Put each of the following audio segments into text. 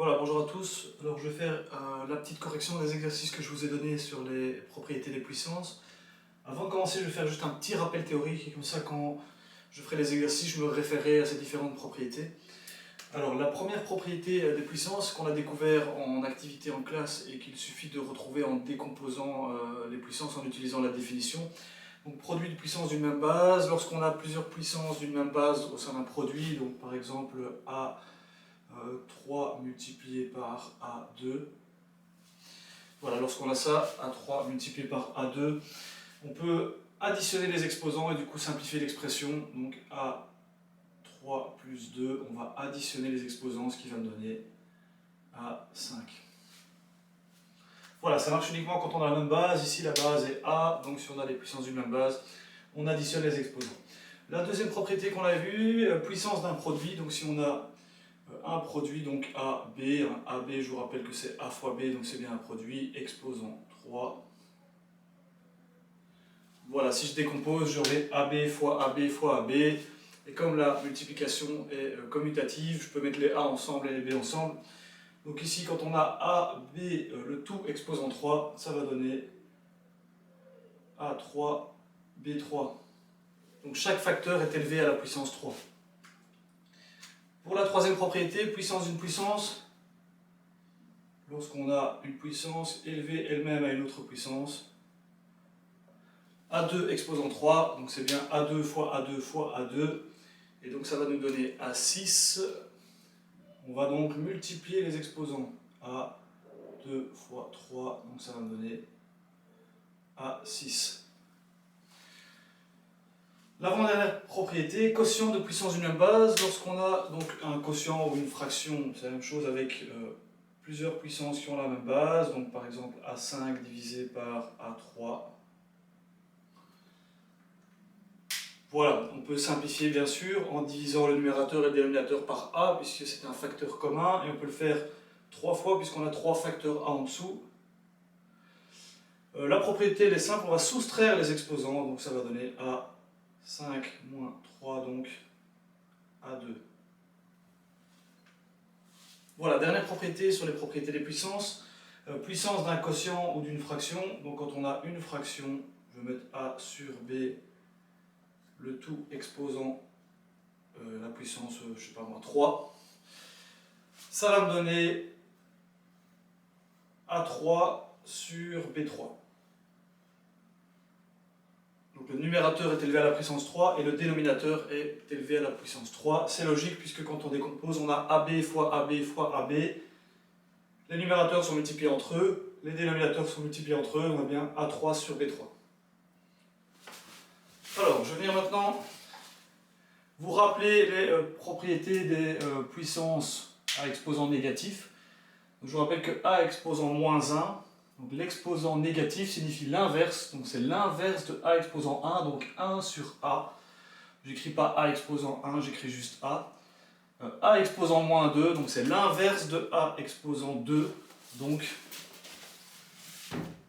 Voilà, bonjour à tous. Alors je vais faire la petite correction des exercices que je vous ai donnés sur les propriétés des puissances. Avant de commencer, je vais faire juste un petit rappel théorique, et comme ça quand je ferai les exercices, je me référerai à ces différentes propriétés. Alors la première propriété des puissances qu'on a découvert en activité en classe et qu'il suffit de retrouver en décomposant les puissances en utilisant la définition. Donc produit de puissance d'une même base, lorsqu'on a plusieurs puissances d'une même base au sein d'un produit, donc par exemple A3 multiplié par A2. Voilà, lorsqu'on a ça, A3 multiplié par A2, on peut additionner les exposants et du coup simplifier l'expression. Donc A3 plus 2, on va additionner les exposants, ce qui va me donner A5. Voilà, ça marche uniquement quand on a la même base. Ici, la base est A, donc si on a les puissances d'une même base, on additionne les exposants. La deuxième propriété qu'on a vue, puissance d'un produit. Donc si on a un produit, donc AB, AB, je vous rappelle que c'est A fois B, donc c'est bien un produit, exposant 3. Voilà, si je décompose, j'aurai AB fois AB fois AB, et comme la multiplication est commutative, je peux mettre les A ensemble et les B ensemble. Donc ici, quand on a AB, le tout exposant 3, ça va donner A3, B3. Donc chaque facteur est élevé à la puissance 3. Pour la troisième propriété, puissance d'une puissance, lorsqu'on a une puissance élevée elle-même à une autre puissance, A2 exposant 3, donc c'est bien A2 fois A2 fois A2, et donc ça va nous donner A6. On va donc multiplier les exposants. A2 fois 3, donc ça va me donner A6. L'avant-dernière propriété, quotient de puissance d'une même base. Lorsqu'on a donc un quotient ou une fraction, c'est la même chose avec plusieurs puissances qui ont la même base. Donc par exemple A5 divisé par A3. Voilà, on peut simplifier bien sûr en divisant le numérateur et le dénominateur par A, puisque c'est un facteur commun, et on peut le faire 3 fois puisqu'on a 3 facteurs A en dessous. La propriété elle est simple, on va soustraire les exposants, donc ça va donner A5 moins 3, donc A2. Voilà, dernière propriété sur les propriétés des puissances. Puissance d'un quotient ou d'une fraction, donc quand on a une fraction, je vais mettre A sur B, le tout exposant la puissance, je sais pas moi, 3. Ça va me donner A3 sur B3. Donc le numérateur est élevé à la puissance 3 et le dénominateur est élevé à la puissance 3. C'est logique puisque quand on décompose, on a AB fois AB fois AB. Les numérateurs sont multipliés entre eux, les dénominateurs sont multipliés entre eux, on a bien A3 sur B3. Alors, je viens maintenant vous rappeler les propriétés des puissances à exposant négatif. Donc, je vous rappelle que A exposant moins 1, donc l'exposant négatif signifie l'inverse, donc c'est l'inverse de A exposant 1, donc 1 sur A. J'écris pas A exposant 1, j'écris juste A. A exposant moins 2, donc c'est l'inverse de A exposant 2, donc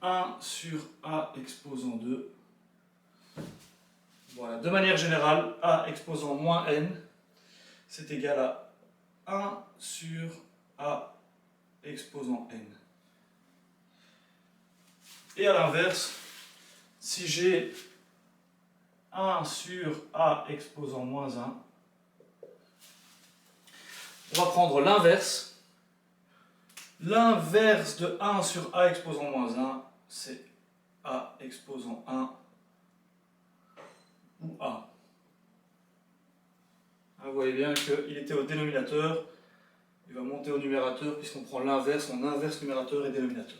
1 sur A exposant 2. Voilà, de manière générale, A exposant moins n, c'est égal à 1 sur A exposant n. Et à l'inverse, si j'ai 1 sur A exposant moins 1, on va prendre l'inverse. L'inverse de 1 sur A exposant moins 1, c'est A exposant 1 ou A. Vous voyez bien qu'il était au dénominateur, il va monter au numérateur puisqu'on prend l'inverse, on inverse numérateur et dénominateur.